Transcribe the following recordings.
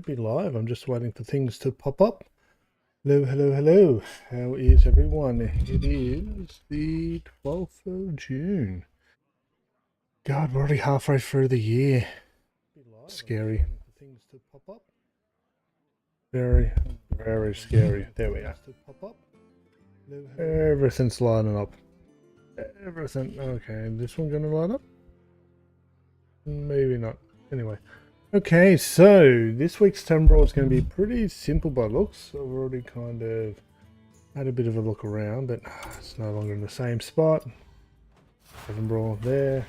be live. I'm just waiting for things to pop up. Hello, hello, hello. How is everyone? It is the 12th of June. God, we're already halfway through the year. Scary. Things to pop up. Very, very scary. There we are. Everything's lining up. Everything. Okay, this one gonna line up? Maybe not. Anyway. Okay, so this week's Tavern Brawl is going to be pretty simple by looks. I've already kind of had a bit of a look around, but it's no longer in the same spot. Tavern Brawl there.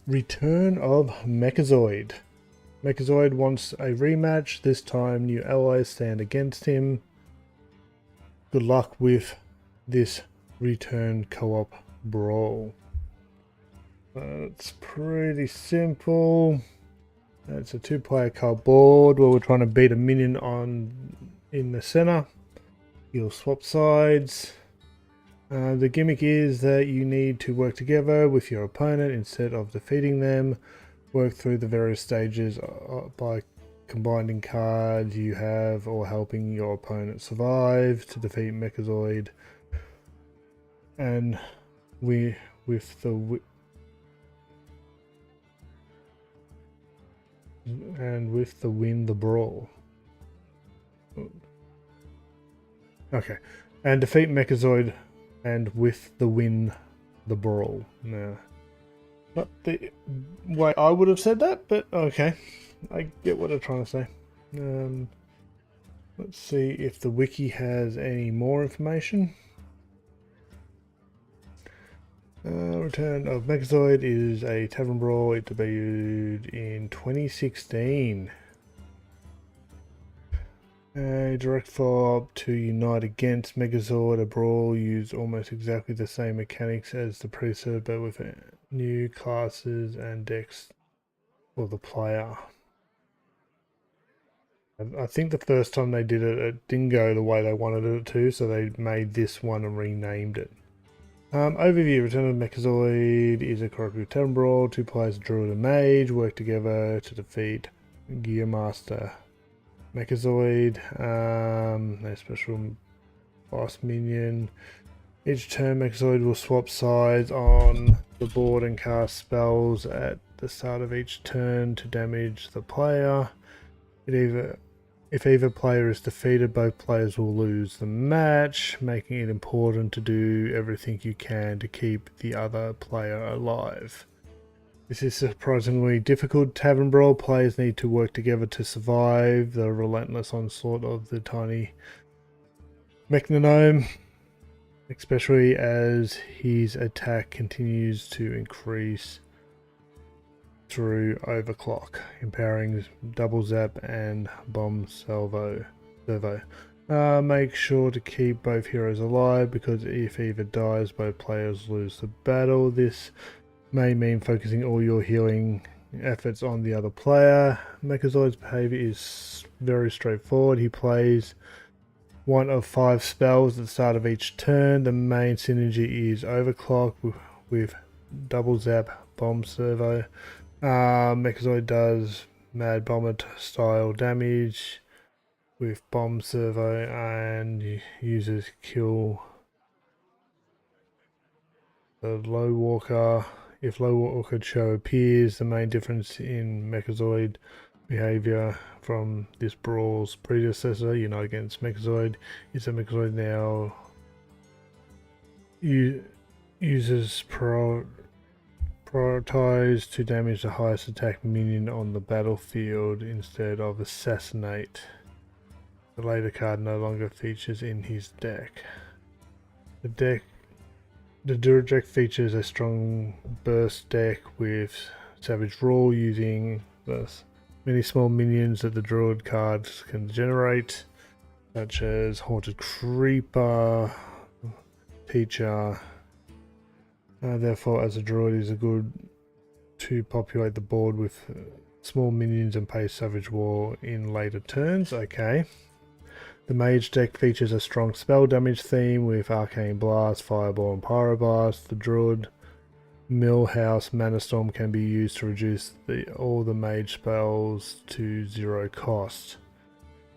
Return of Mechazod. Mechazod wants a rematch. This time new allies stand against him. Good luck with this return co-op brawl. It's pretty simple. It's a two-player card board where we're trying to beat a minion in the center. You'll swap sides. The gimmick is that you need to work together with your opponent instead of defeating them. Work through the various stages by combining cards you have or helping your opponent survive to defeat Mechazod. And with the win the brawl. Okay. And defeat Mechazod and with the win the brawl. No. Not the way I would have said that, but okay. I get what I'm trying to say. Let's see if the wiki has any more information. Return of Mechazod is a Tavern Brawl. It debuted in 2016. A direct follow-up to Unite Against Mechazod, a brawl used almost exactly the same mechanics as the predecessor, but with new classes and decks for the player. I think the first time they did it, it didn't go the way they wanted it to, so they made this one and renamed it. Overview. Return of Mechazod is a cooperative Tavern Brawl. Two players, Druid and Mage, work together to defeat Gearmaster Mechazod. A special boss minion. Each turn, Mechazod will swap sides on the board and cast spells at the start of each turn to damage the player. If either player is defeated, both players will lose the match, making it important to do everything you can to keep the other player alive. This is surprisingly difficult Tavern Brawl. Players need to work together to survive the relentless onslaught of the tiny Mechanome, especially as his attack continues to increase through overclock, empowering double zap and bomb servo. Make sure to keep both heroes alive, because if either dies, both players lose the battle. This may mean focusing all your healing efforts on the other player. Mechazod's behavior is very straightforward. He plays one of 5 spells at the start of each turn. The main synergy is overclock with double zap, bomb servo. Mechazod does Mad Bomber style damage with bomb servo and uses kill the low walker. If low walker show appears, the main difference in Mechazod behavior from this brawl's predecessor, Unite Against Mechazod, is that Mechazod now uses prioritize to damage the highest attack minion on the battlefield instead of assassinate. The later card no longer features in his deck. The Druid deck features a strong burst deck with Savage Roar, using the many small minions that the Druid cards can generate, such as Haunted Creeper, Teacher. Therefore, as a druid, is good to populate the board with small minions and pay Savage War in later turns. Okay. The Mage deck features a strong spell damage theme with Arcane Blast, Fireball and Pyroblast. The Druid Millhouse Mana Storm can be used to reduce all the mage spells to 0 cost.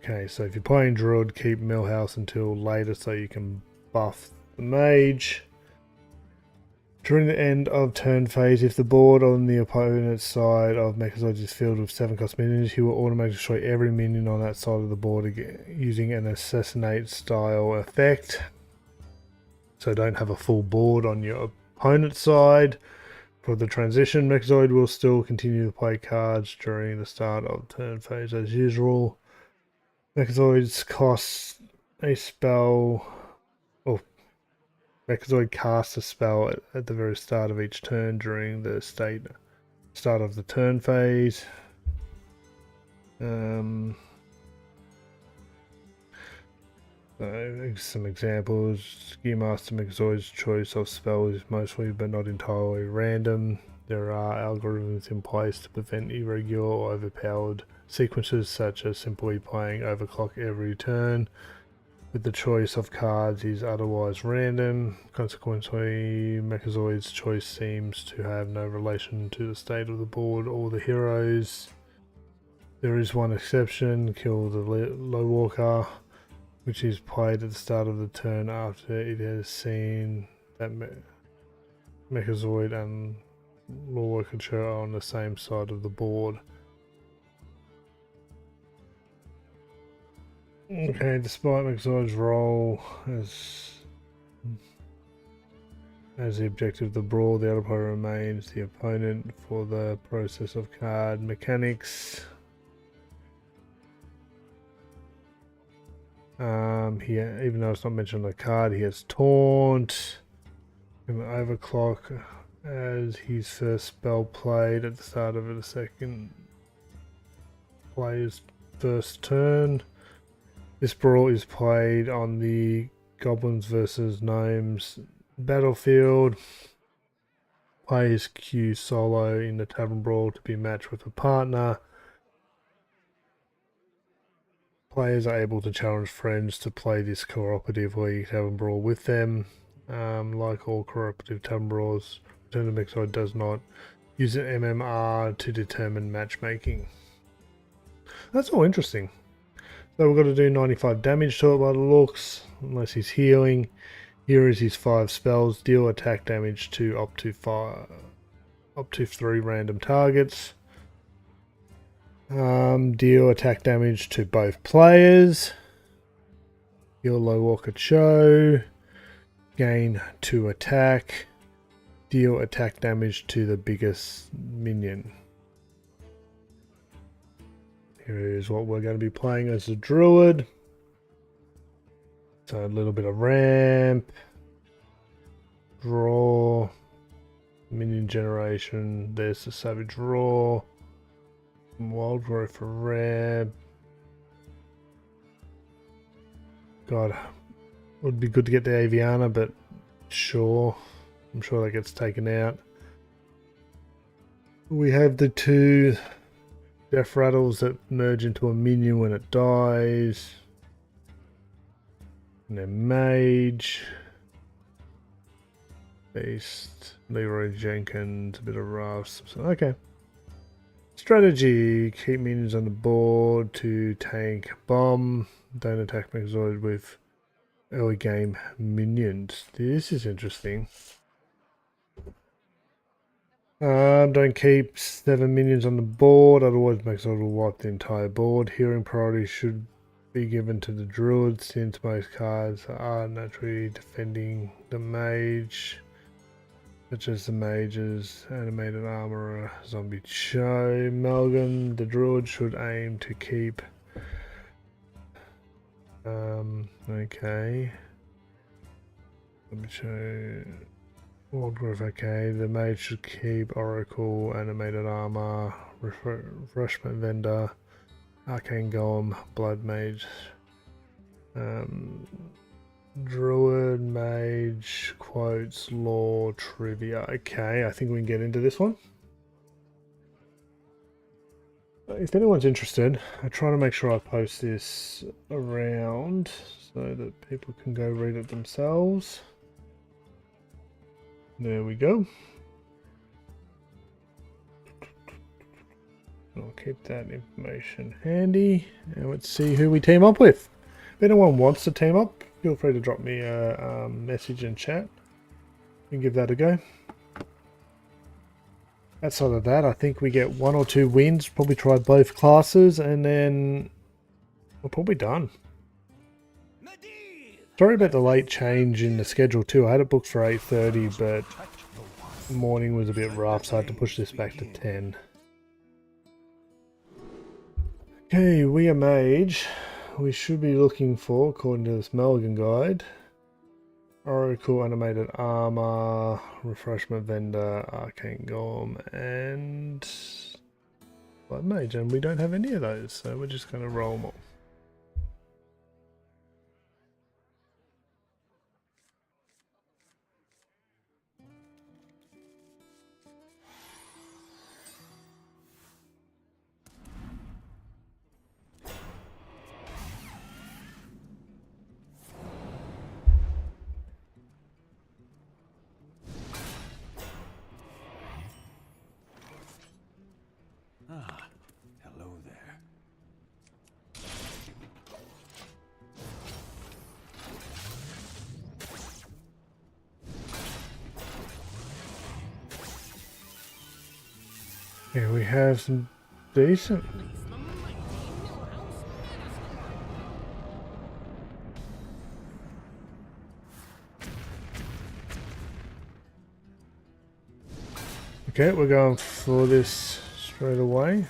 Okay, so if you're playing Druid, keep Millhouse until later so you can buff the mage. During the end of turn phase, if the board on the opponent's side of Mechazod is filled with 7 cost minions, he will automatically destroy every minion on that side of the board again, using an assassinate style effect. So don't have a full board on your opponent's side. For the transition, Mechazod will still continue to play cards during the start of turn phase as usual. Mechazoids cost a spell, or Mechazod casts a spell at the very start of each turn during the start of the turn phase. So some examples. Ski Master Mechazoid's choice of spell is mostly but not entirely random. There are algorithms in place to prevent irregular or overpowered sequences, such as simply playing overclock every turn, with the choice of cards is otherwise random. Consequently, Mechazoid's choice seems to have no relation to the state of the board or the heroes. There is one exception: kill the Low Walker, which is played at the start of the turn after it has seen that Mechazoid and Low Walker are on the same side of the board. Okay, despite Mechazod's role as the objective of the brawl, the other player remains the opponent for the process of card mechanics. Even though it's not mentioned on the card, he has Taunt, and Overclock as his first spell played at the start of the second player's first turn. This brawl is played on the Goblins vs Gnomes battlefield. Players queue solo in the Tavern Brawl to be matched with a partner. Players are able to challenge friends to play this cooperatively Tavern Brawl with them. Like all cooperative Tavern Brawls, Return of Mechazod does not use an MMR to determine matchmaking. That's all interesting. So we've got to do 95 damage to it by the looks, unless he's healing. Here is his 5 spells. Deal attack damage to up to 3 random targets. Deal attack damage to both players. Heal Low Walker Cho. Gain 2 attack. Deal attack damage to the biggest minion. Here is what we're going to be playing as a druid. So a little bit of ramp, draw, minion generation. There's the savage raw, wild growth for ramp. God, would be good to get the Aviana, but sure, I'm sure that gets taken out. We have the 2 Death Rattles that merge into a minion when it dies. And then Mage. Beast. Leroy Jenkins. A bit of Rafts. Okay. Strategy. Keep minions on the board to tank bomb. Don't attack Mechazod with early game minions. This is interesting. Don't keep 7 minions on the board, otherwise Mechazod will wipe the entire board. Healing priority should be given to the druid, since most cards are naturally defending the mage, such as the mage's animated armorer, zombie Cho. Melgan, the druid should aim to keep. Okay. Zombie Cho. Wild growth, okay. The mage should keep Oracle, Animated Armor, Refreshment Vendor, Arcane Golem, Blood Mage, Druid, Mage, Quotes, Lore, Trivia. Okay, I think we can get into this one. If anyone's interested, I try to make sure I post this around so that people can go read it themselves. There we go. I'll keep that information handy. And let's see who we team up with. If anyone wants to team up, feel free to drop me a message in chat. We can give that a go. Outside of that, I think we get 1 or 2 wins. Probably try both classes, and then we're probably done. Sorry about the late change in the schedule too. I had it booked for 8:30, but morning was a bit rough, so I had to push this back to 10. Okay, we are mage. We should be looking for, according to this Melgan guide, Oracle, Animated Armor, Refreshment Vendor, Arcane Golem, and Blood Mage, and we don't have any of those, so we're just going to roll them all. Hello there. Yeah, we have some decent. Okay, we're going for this straight away.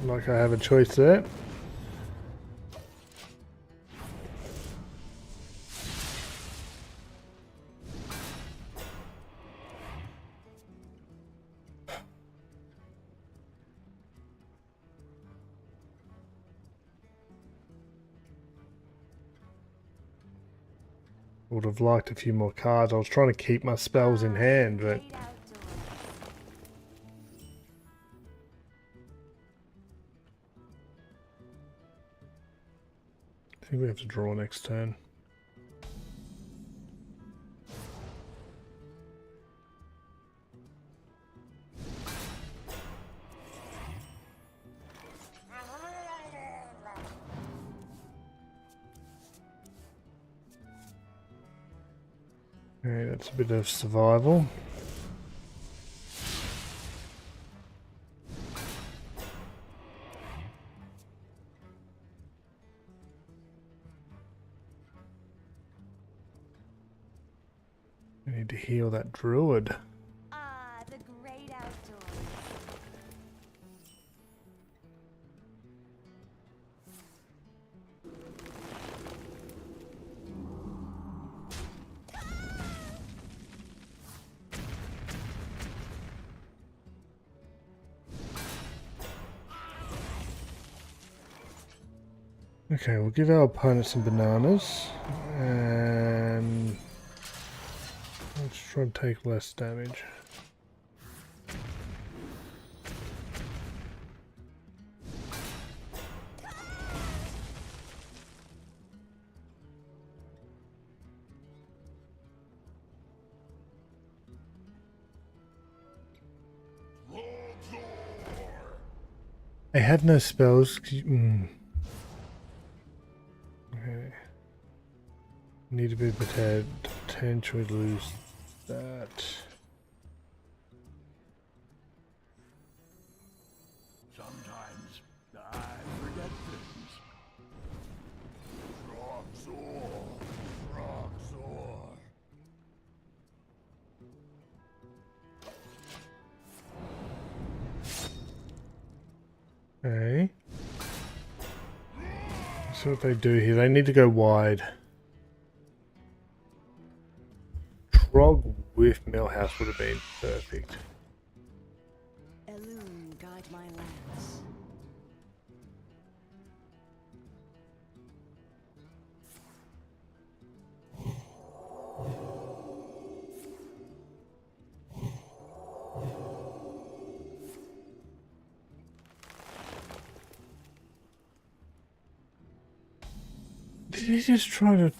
Like I have a choice there. Would have liked a few more cards. I was trying to keep my spells in hand, but I think we have to draw next turn. Okay, that's a bit of survival. I need to heal that druid. Ah, the great outdoors. Okay, we'll give our opponent some bananas, and let's try and take less damage. I have no spells. Okay. Need to be prepared to potentially lose that. Sometimes I forget things. Roxor. Okay. So what they do here, they need to go wide. Trog with Millhouse would have been perfect. Elune, guide my lance. Did he just try to...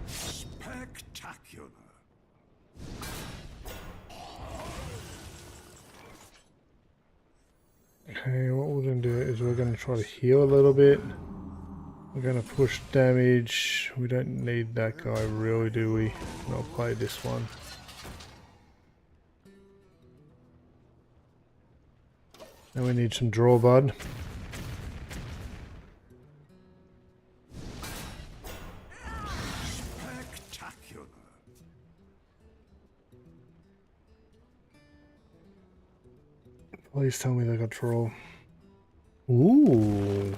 Spectacular. Okay, what we're going to do is we're going to try to heal a little bit. We're going to push damage. We don't need that guy really, do we? I'll play this one. And we need some draw, bud. Spectacular. Please tell me they got draw. Ooh.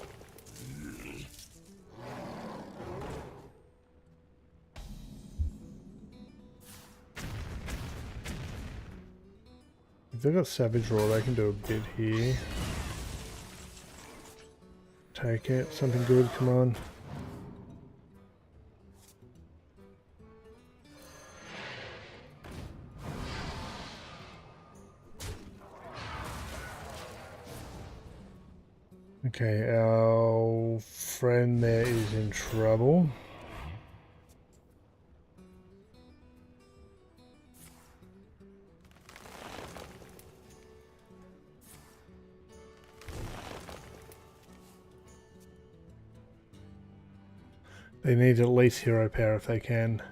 If they got Savage Roar, they can do a bit here. Take it. Something good, come on. Okay, our friend there is in trouble. They need at least hero power if they can.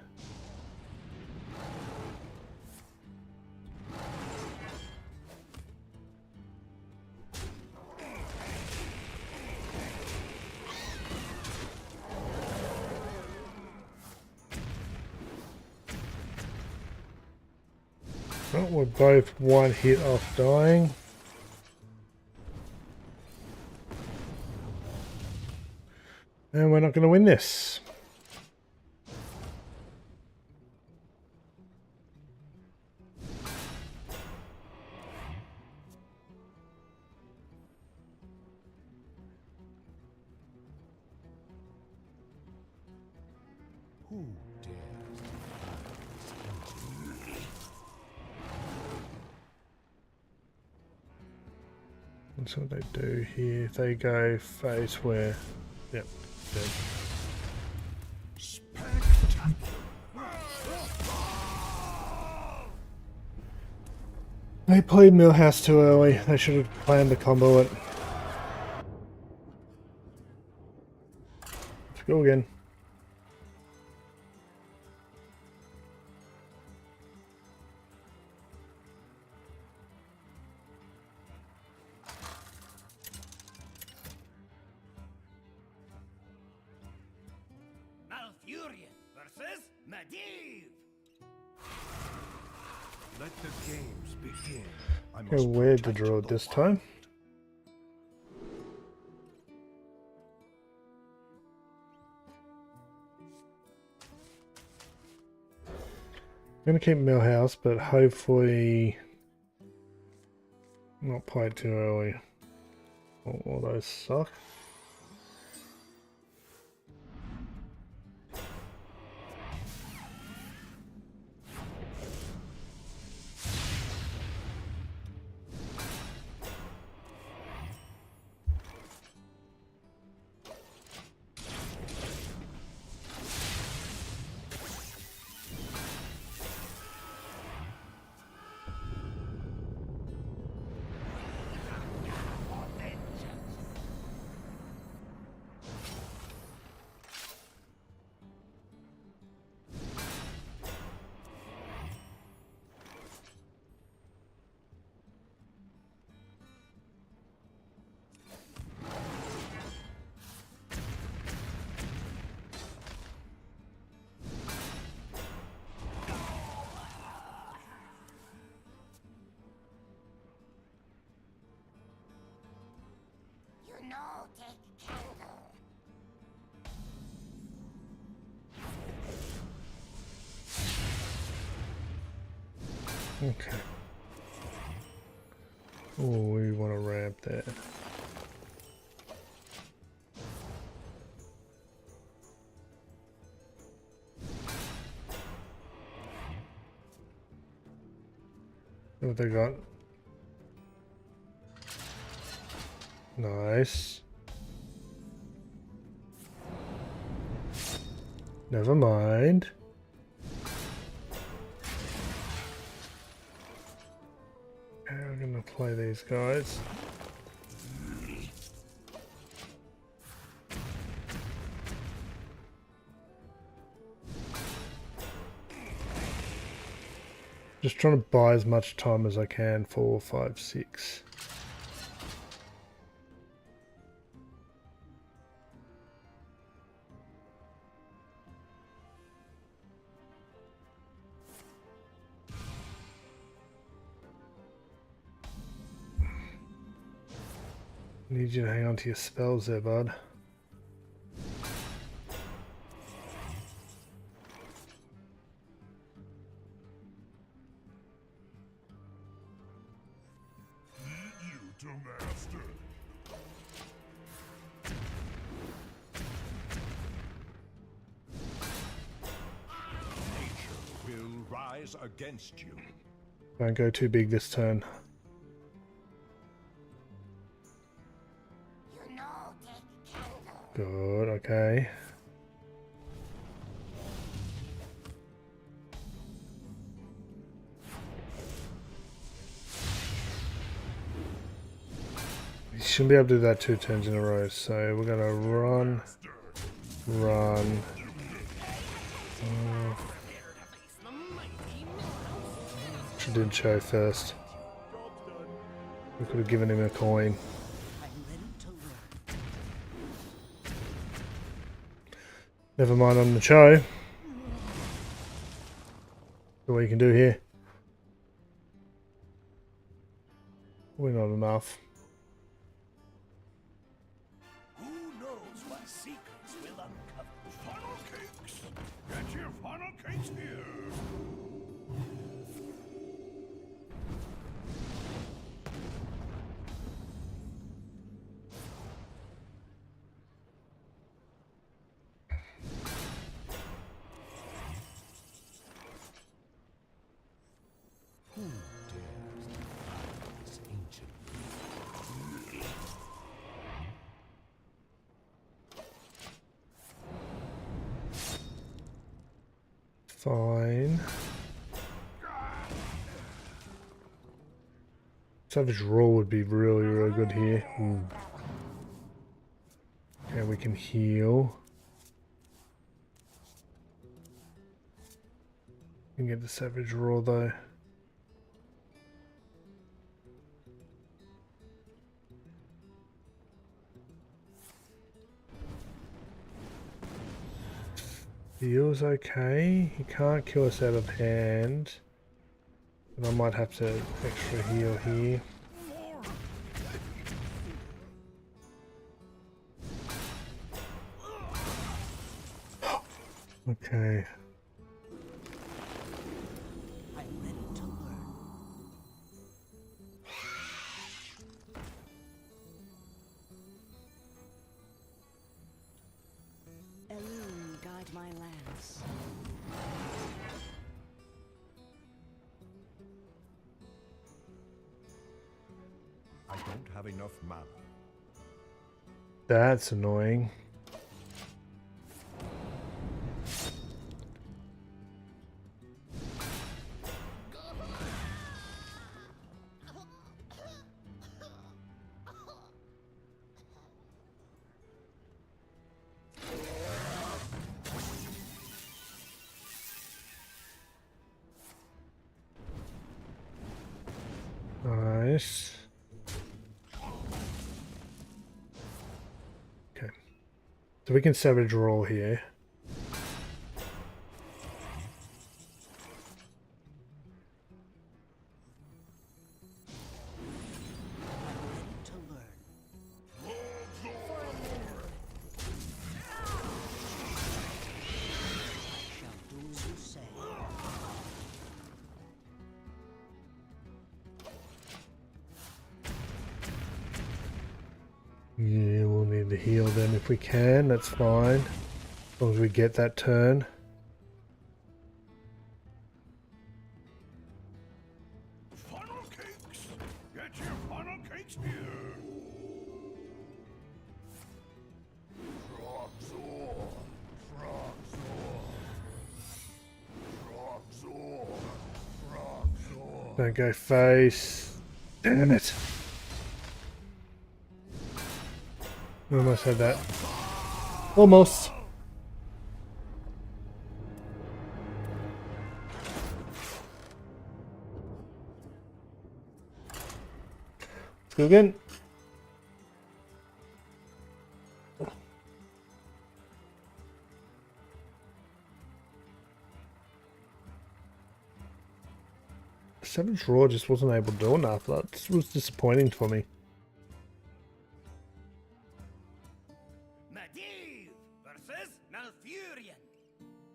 Oh, we're both one hit off dying. And we're not going to win this. Who dares? That's what they do here. They go face where... Yep, dead. Spectacular. They played Millhouse too early. They should have planned to combo it. Let's go again. Malfurion versus Medivh. Let the games begin. I Go must weird to protect draw it the this wild. time. I'm going to keep Millhouse, but hopefully not play it too early. All those suck. You know, take candle. Okay. Oh, we want to ramp that. What they got? Nice. Never mind. Okay, we're gonna play these guys. just trying to buy as much time as I can. 4, 5, 6. Need you to hang on to your spells there, bud. Against you. Don't go too big this turn. You know, take candle. Good, okay. You shouldn't be able to do that 2 turns in a row, so we're gonna run. Didn't show first. We could have given him a coin. Never mind on the show. See what you can do here. We're not enough. Who knows what secrets will uncover? Funnel cakes! Get your funnel cakes here! Fine. Savage Roll would be really, really good here. Ooh. Okay, we can heal. We can get the Savage Roll though. Heal's okay. He can't kill us out of hand. But I might have to extra heal here. Okay. I'm ready to learn. Elune, guide my lance. I don't have enough mana. That's annoying. Nice. Okay. So we can Savage Roll here. To learn. Shall do as you say. Yeah, we'll need to heal then if we can, that's fine. As long as we get that turn. Funnel cakes! Get your funnel cakes here! Don't go face. Damn it. We almost had that. Almost. go again. Savage Roar just wasn't able to do enough. That was disappointing for me. Medivh versus Malfurion.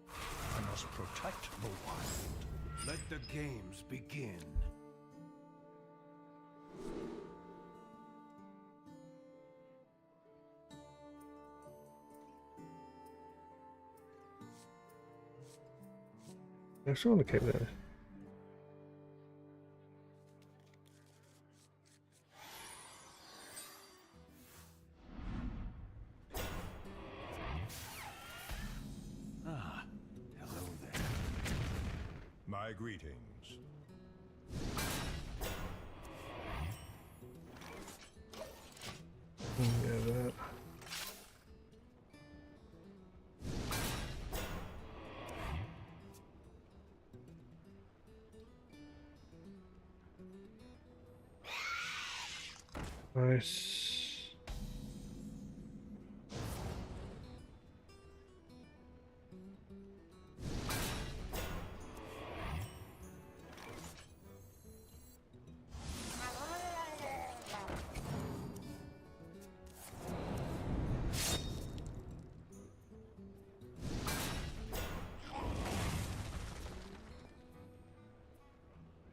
I must protect the wild. Let the games begin. I actually want to keep that. Hello there. My greetings. Yeah, that. Nice.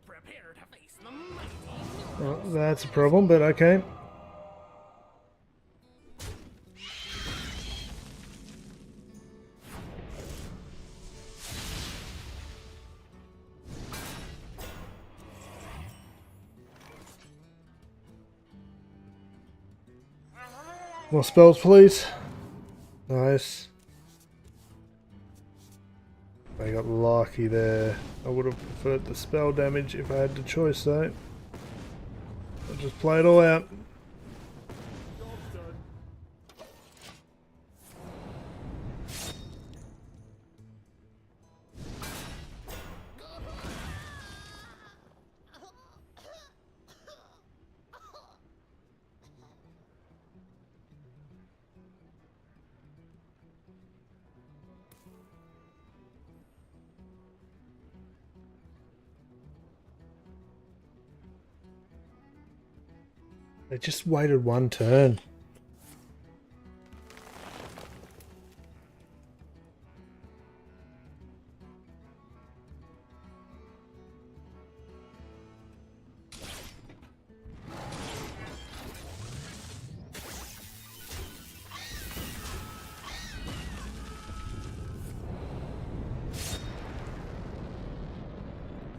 Prepare to face the mighty. Well, that's a problem, but okay. More spells, please. Nice. I got lucky there. I would have preferred the spell damage if I had the choice, though. I'll just play it all out. They just waited one turn.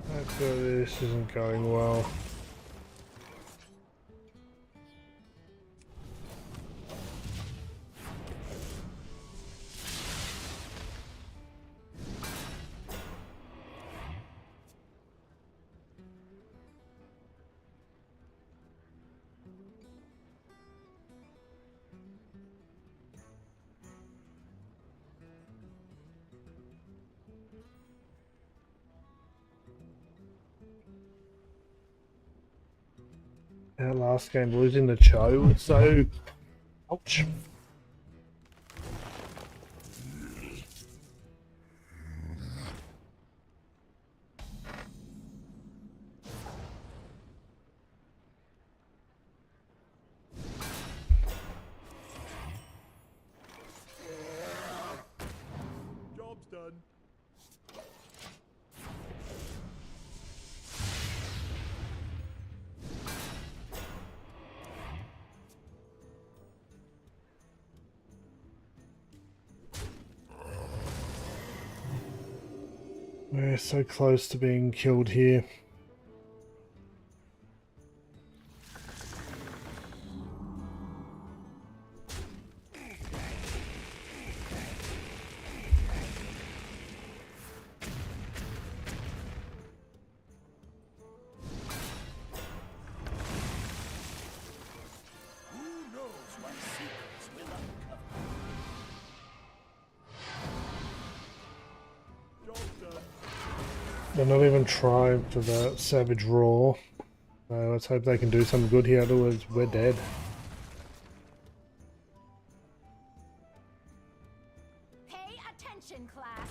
I feel this isn't going well. That last game losing the Cho was so ouch. Job's done. We're so close to being killed here. Who knows what secrets will uncover? Job's done. They're not even trying for the Savage Roar. So let's hope they can do something good here, otherwise we're dead. Pay attention, class.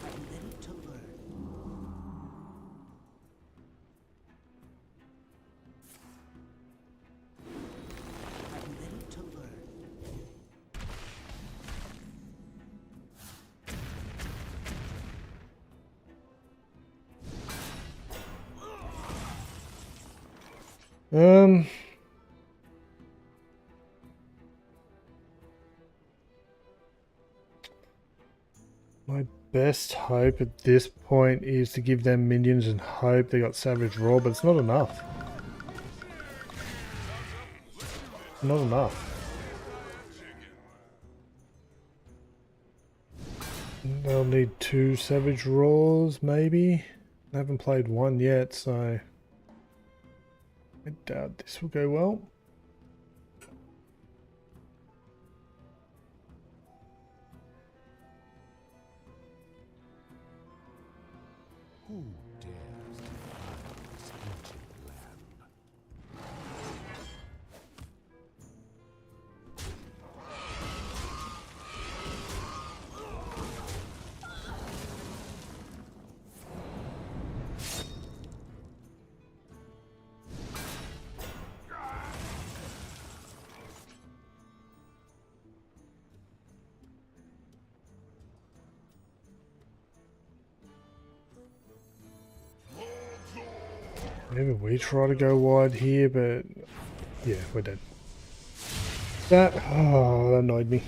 I'm ready to learn. I'm ready to learn. Um, my best hope at this point is to give them minions and hope they got Savage Roar, but it's not enough. Not enough. They'll need 2 Savage Roars, maybe. I haven't played one yet, so I doubt this will go well. Who dares defile this ancient land? Maybe we try to go wide here, but yeah, we're dead. That annoyed me.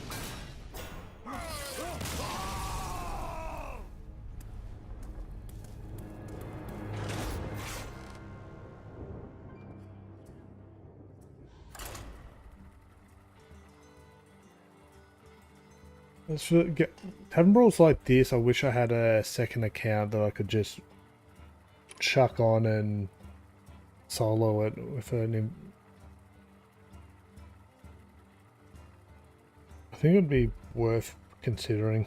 Let's get Tavern Brawls like this. I wish I had a second account that I could just chuck on and solo it with an. I think it'd be worth considering.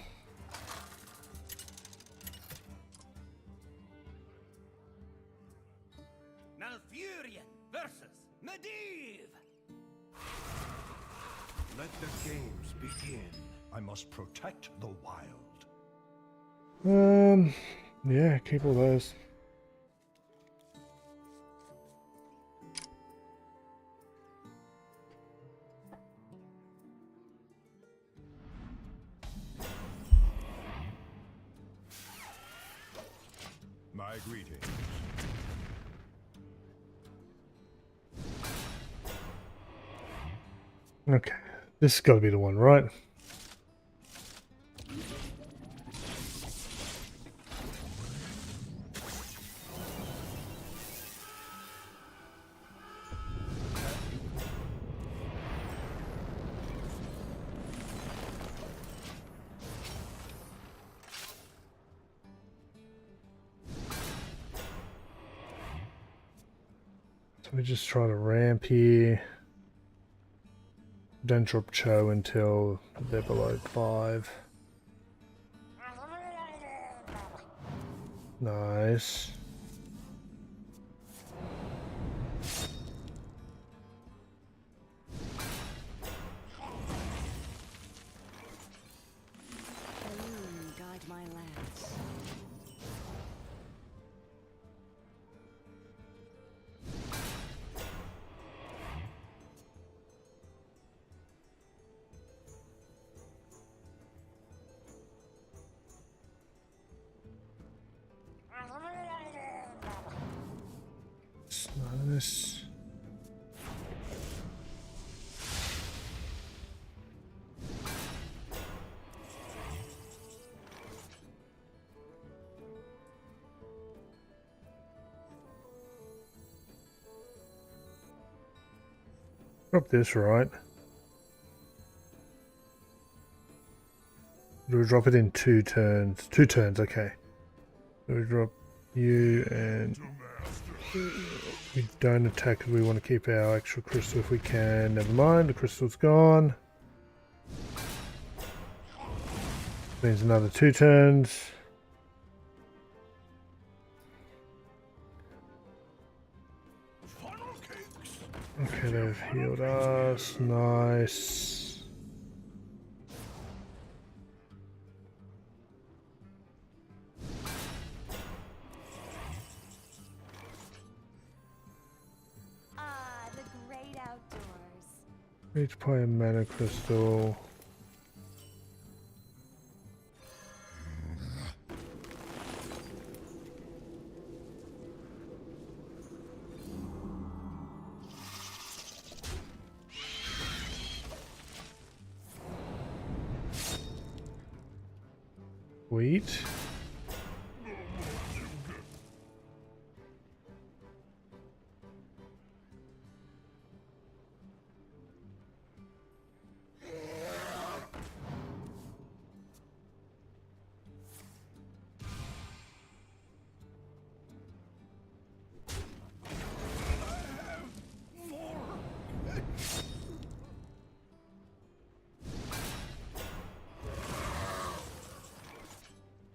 Malfurion versus Medivh. Let the games begin. I must protect the wild. Yeah, keep all those. My greetings. Okay, this has got to be the one, right? So we just try to ramp here. Don't drop Cho until they're below 5. Nice. Guide my lands. Nice. Drop this right. Do we drop it in 2 turns? 2 turns, okay. Do we drop you and we don't attack because we want to keep our extra crystal if we can. Never mind, the crystal's gone. Means another 2 turns. Funnel cakes. Okay, they've healed us. Nice. Ah, the great outdoors. Each play a mana crystal. Sweet.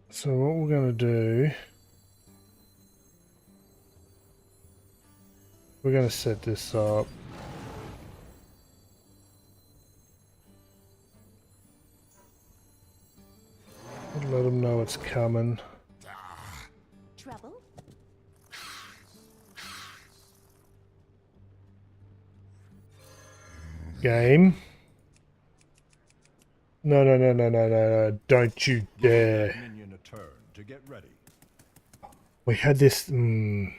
So what we're going to do, we're going to set this up. Let them know it's coming. Trouble? Game. No, no, no, no, no, no, no. Don't you Give dare. that minion a turn to get ready. We had this... Come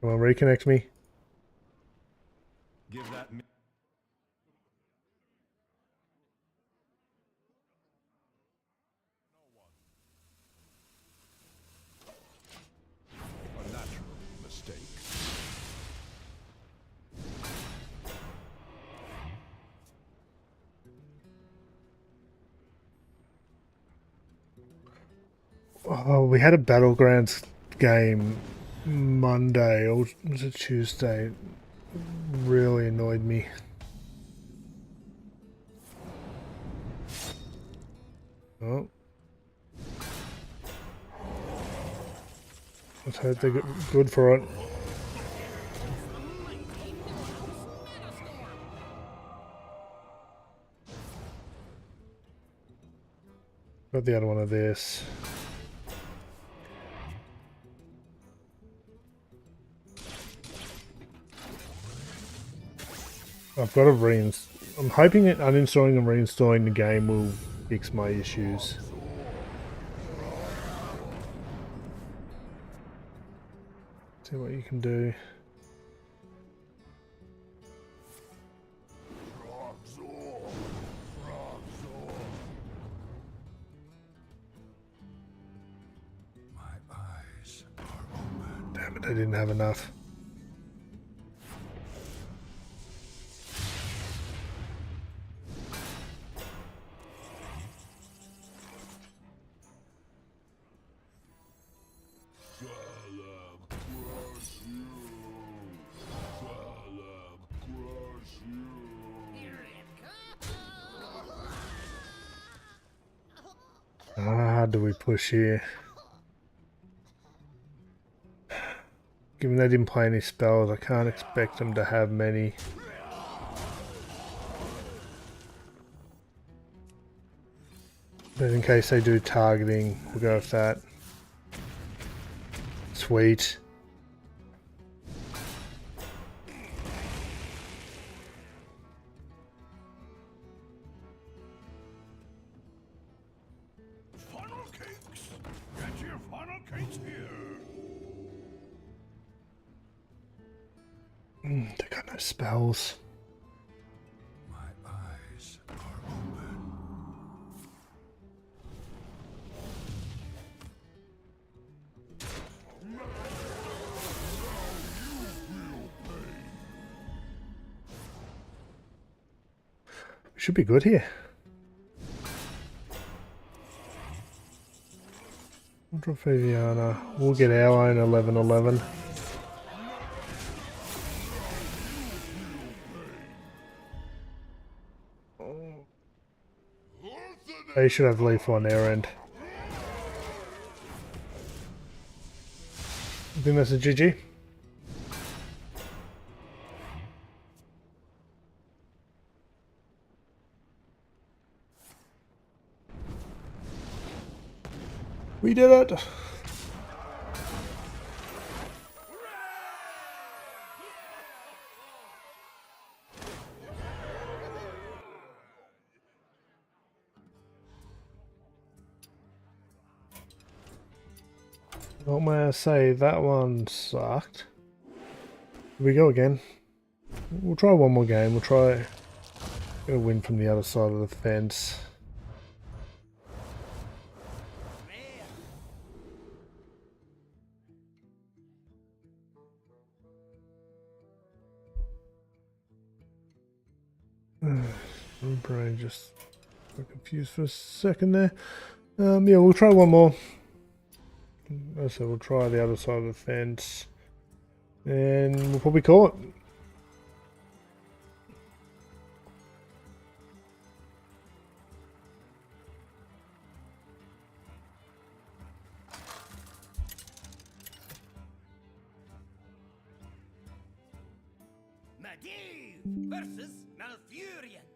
on, reconnect me. Give that a natural mistake. Oh, we had a Battlegrounds game Monday, or was it Tuesday? Really annoyed me. Oh. Let's hope they get good for it. Got the other one of this. I've got to reinstall. I'm hoping that uninstalling and reinstalling the game will fix my issues. See what you can do. My eyes are open. Damn it, I didn't have enough. How do we push here? Given they didn't play any spells, I can't expect them to have many. But in case they do targeting, we'll go with that. Sweet. Funnel cakes. Get your funnel cakes here. They got no spells. My eyes are open. We should be good here. We'll drop Viviana. We'll get our own 11-11. They should have lethal on their end. I think that's a GG. We did it! What may I say? That one sucked. Here we go again. We'll try one more game. We'll try a win from the other side of the fence. My brain just got confused for a second there. Yeah, we'll try one more. As I said, we'll try the other side of the fence. And we'll probably call it. Medivh versus Malfurion.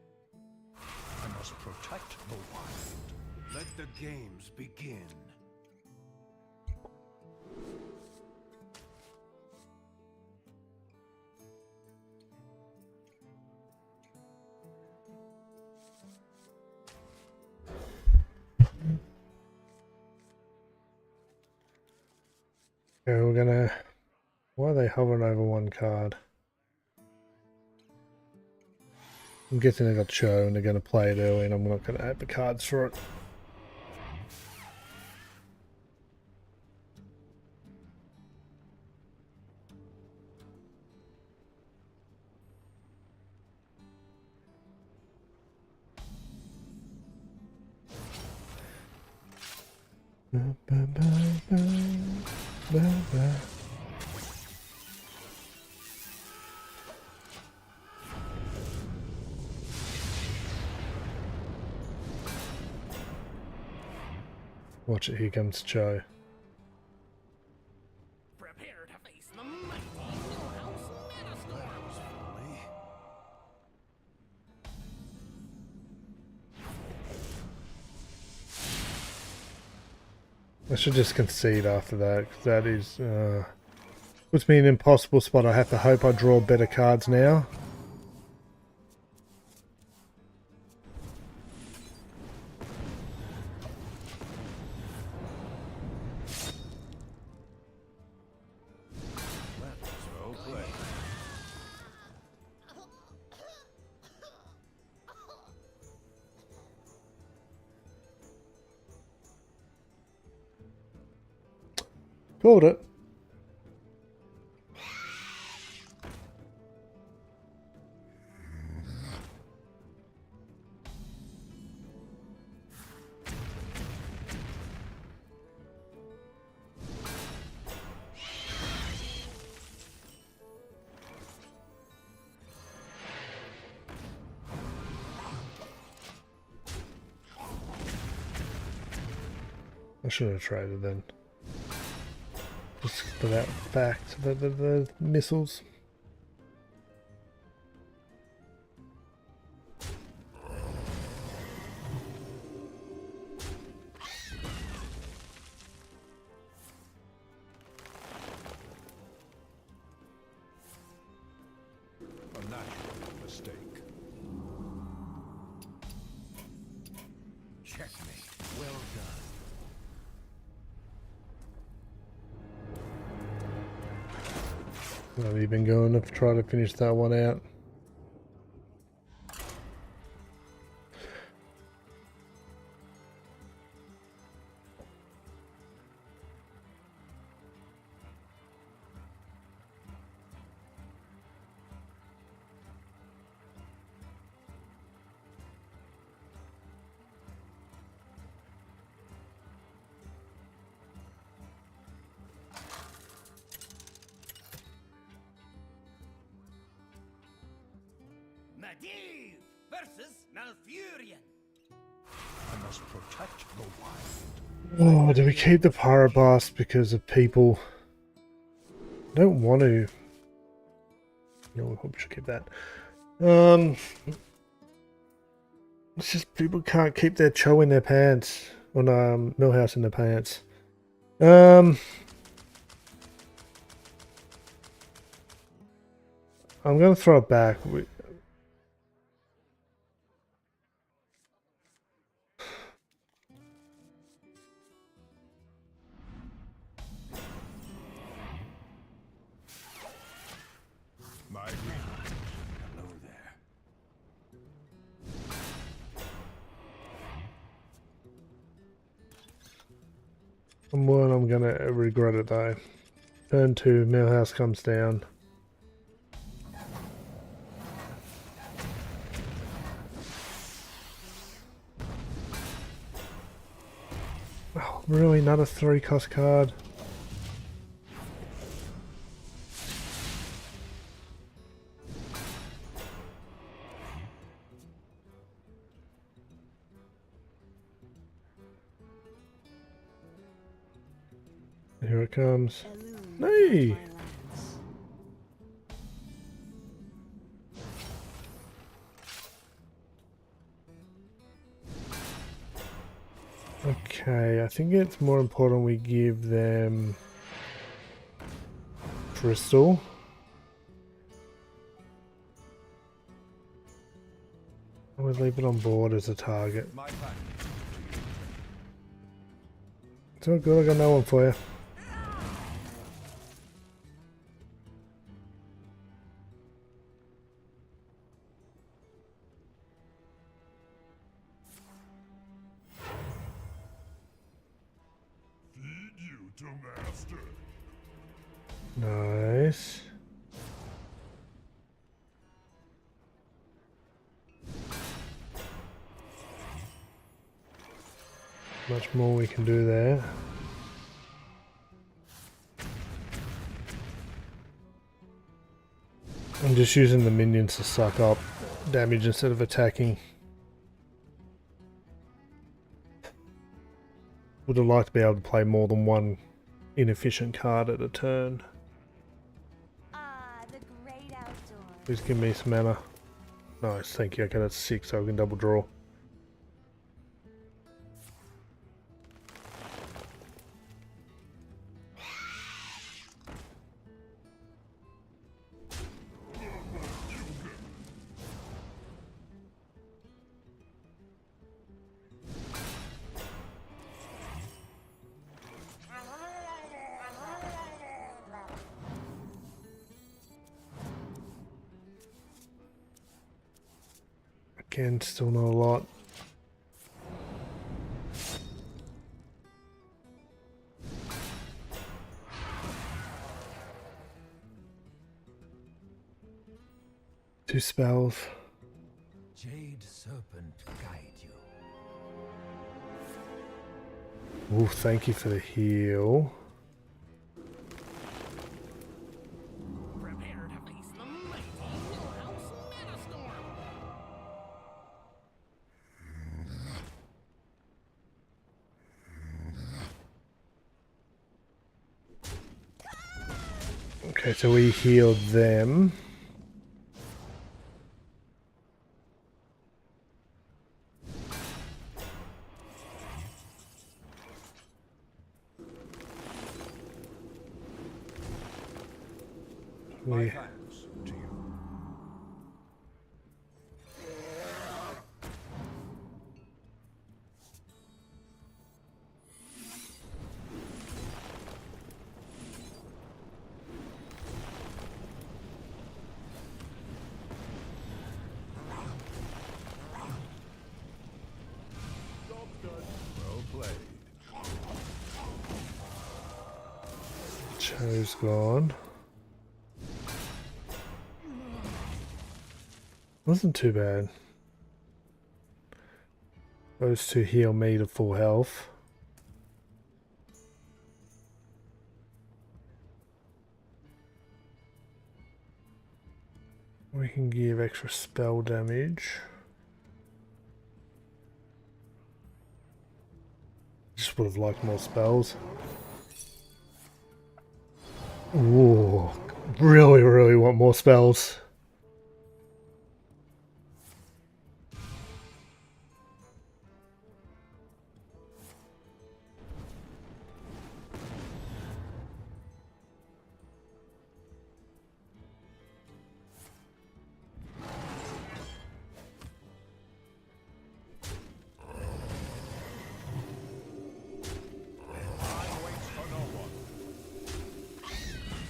I must protect the wild. Let the games begin. Okay, we're gonna... Why are they hovering over one card? I'm guessing they got show and they're going to play it early and I'm not going to add the cards for it. Watch it, here comes Joe. Prepare to face the mighty Millhouse Metastorms. I should just concede after that, because that is... puts me in an impossible spot. I have to hope I draw better cards now. Called it. I should have traded then. Just for that fact, the missiles. A natural mistake. Checkmate. Well done. Have you been going to try to finish that one out? Medivh versus Malfurion. I must protect the wild. Oh, do we keep the Pyroblast because of people? I don't want to. You know, we probably should keep that. It's just people can't keep their cho in their pants. Or no, Millhouse in their pants. I'm gonna throw it back. My greetings. Hello there. I'm gonna regret it though. Turn 2, Millhouse comes down. Oh, really? Not a 3-cost card? Here it comes. Hey! My lands. Okay, I think it's more important we give them Crystal. And we leave it on board as a target. My back. It's all good, I got no one for you. Feed you to master. Nice. Much more we can do there. I'm just using the minions to suck up damage instead of attacking. Would have liked to be able to play more than one inefficient card at a turn. Ah, the great outdoors. Please give me some mana. Nice, thank you. Okay, that's 6, so we can double draw. Again, still not a lot. Two spells. Jade Serpent guide you. Ooh, thank you for the heal. Prepare to face the mighty Millhouse Metastorm. Okay, so we healed them. My We thanks to you. Well played. Cho's gone. Wasn't too bad. Those two heal me to full health. We can give extra spell damage. Just would have liked more spells. Ooh, really, really want more spells.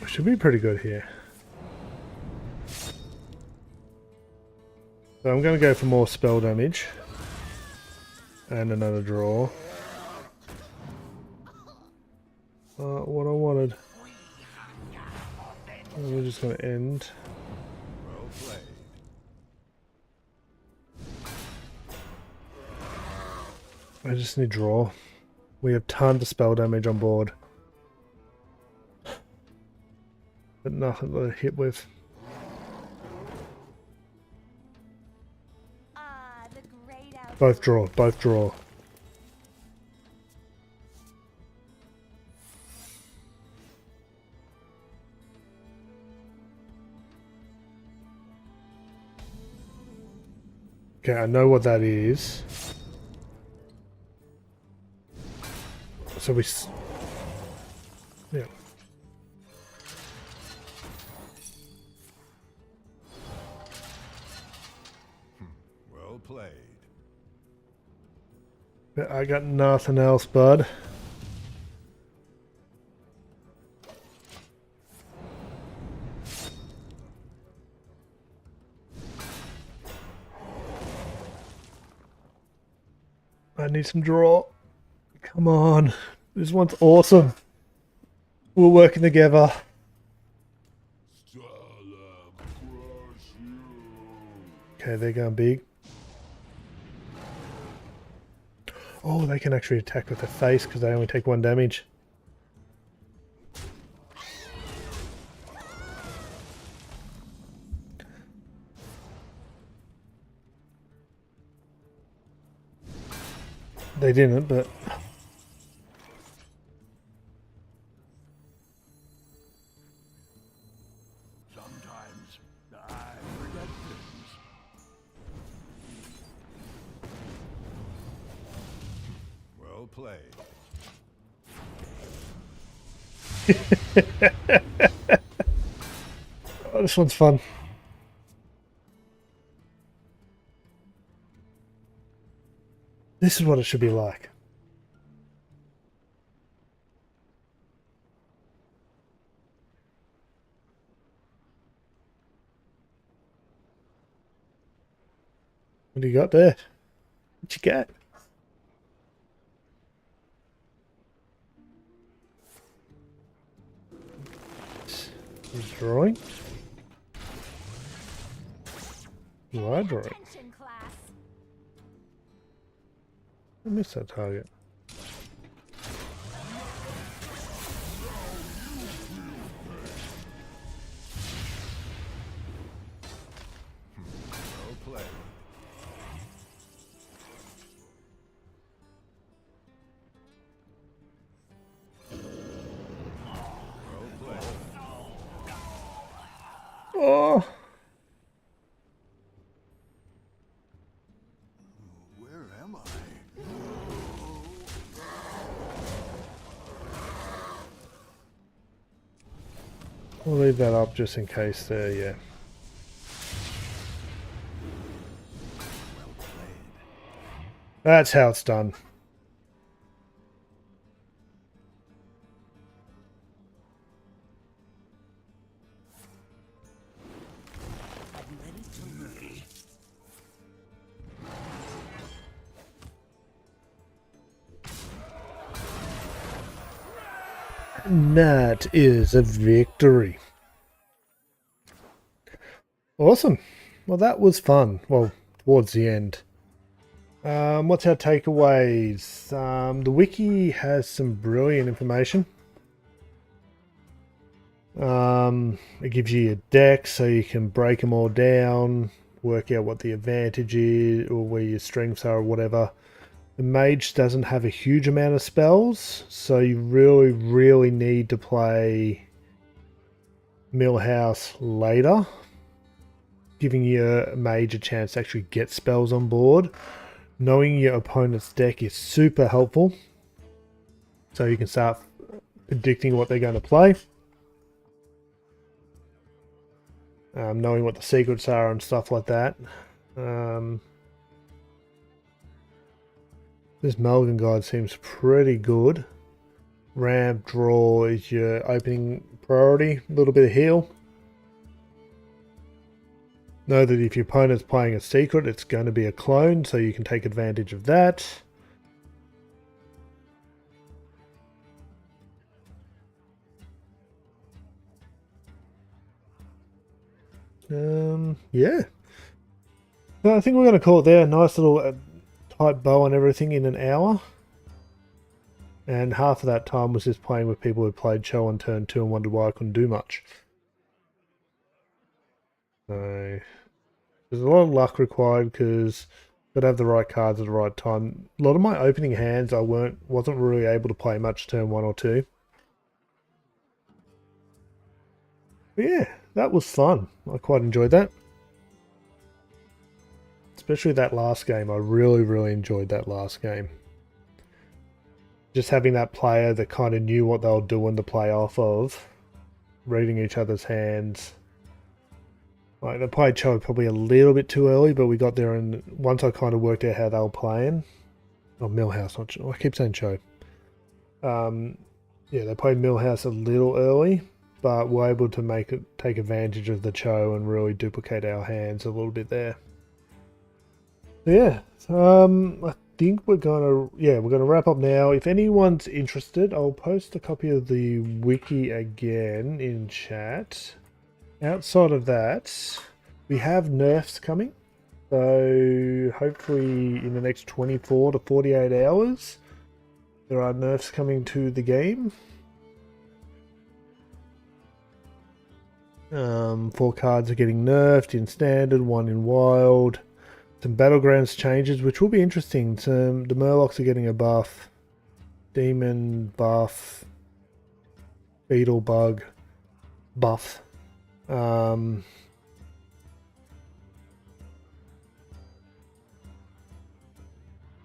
Should be pretty good here. So I'm going to go for more spell damage. And another draw. What I wanted. And we're just going to end. Well played. I just need draw. We have tons of spell damage on board. But nothing to hit with. Ah, the great outdoors. Both draw, both draw. Okay, I know what that is. So yeah. Well played. But I got nothing else, bud. I need some draw. Come on. This one's awesome. We're working together. Stalin, crush you. Okay, they're going big. Oh, they can actually attack with their face because they only take 1 damage. They didn't, but... Sometimes I forget things. Well played. Oh, this one's fun. This is what it should be like. What do you got there? What you got? He's drawing. You are drawing. Attention, class. I missed that target. Well played. Well played. Oh! Where am I? We'll leave that up just in case there, yeah. Well played. That's how it's done. I'm ready to learn. And that is a victory. Awesome. Well, that was fun. Well, towards the end. What's our takeaways? The wiki has some brilliant information. It gives you your decks so you can break them all down, work out what the advantage is or where your strengths are or whatever. The mage doesn't have a huge amount of spells, so you really need to play Millhouse later, giving you a major chance to actually get spells on board. Knowing your opponent's deck is super helpful, so you can start predicting what they're going to play. Knowing what the secrets are and stuff like that. This Melgan guide seems pretty good. Ramp draw is your opening priority. A little bit of heal. Know that if your opponent's playing a secret, it's going to be a clone, so you can take advantage of that. Yeah. No, I think we're going to call it there. Nice little tight bow and everything in an hour. And half of that time was just playing with people who played Show on turn 2 and wondered why I couldn't do much. So there's a lot of luck required because got to have the right cards at the right time. A lot of my opening hands I wasn't really able to play much turn 1 or 2. But yeah, that was fun. I quite enjoyed that. Especially that last game. I really enjoyed that last game. Just having that player that kind of knew what they were doing to play off of. Reading each other's hands. Like, they played Cho probably a little bit too early, but we got there, and once I kind of worked out how they were playing. Oh, Millhouse, not Cho. I keep saying Cho. Yeah, they played Millhouse a little early, but were able to take advantage of the Cho and really duplicate our hands a little bit there. So yeah, I think we're gonna wrap up now. If anyone's interested, I'll post a copy of the wiki again in chat. Outside of that, we have nerfs coming. So hopefully in the next 24 to 48 hours, there are nerfs coming to the game. 4 cards are getting nerfed in standard, 1 in wild. Some battlegrounds changes, which will be interesting. The Murlocs are getting a buff. Demon buff. Beetle bug buff. And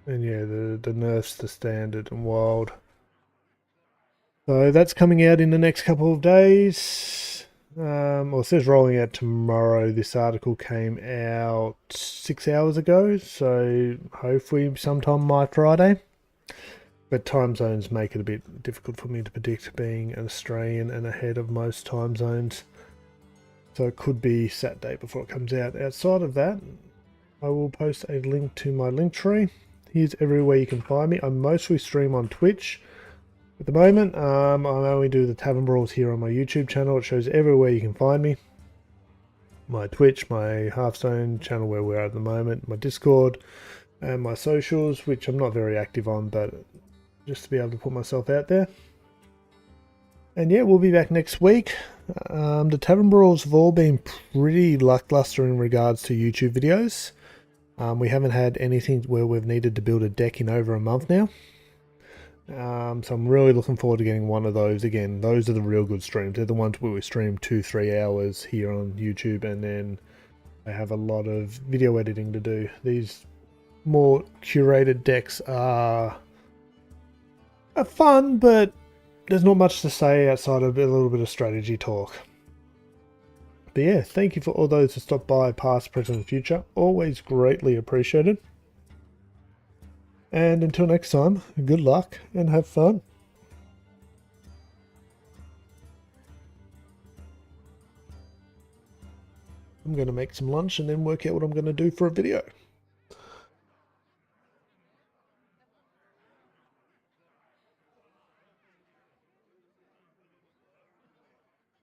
yeah, the nerfs to standard and wild. So that's coming out in the next couple of days. Well, it says rolling out tomorrow. This article came out 6 hours ago, so hopefully sometime by Friday. But time zones make it a bit difficult for me to predict, being an Australian and ahead of most time zones. So it could be Saturday before it comes out. Outside of that, I will post a link to my link tree. Here's everywhere you can find me. I mostly stream on Twitch. At the moment, I only do the Tavern Brawls here on my YouTube channel. It shows everywhere you can find me. My Twitch, my Hearthstone channel where we're at the moment, my Discord, and my socials, which I'm not very active on, but just to be able to put myself out there. And yeah, we'll be back next week. The Tavern Brawls have all been pretty lackluster in regards to YouTube videos. We haven't had anything where we've needed to build a deck in over a month now. So I'm really looking forward to getting one of those again. Those are the real good streams. They're the ones where we stream 2-3 hours here on YouTube, and then I have a lot of video editing to do. These more curated decks are fun, but there's not much to say outside of a little bit of strategy talk. But yeah, thank you for all those who stopped by, past, present, and future. Always greatly appreciated. And until next time, good luck and have fun. I'm going to make some lunch and then work out what I'm going to do for a video.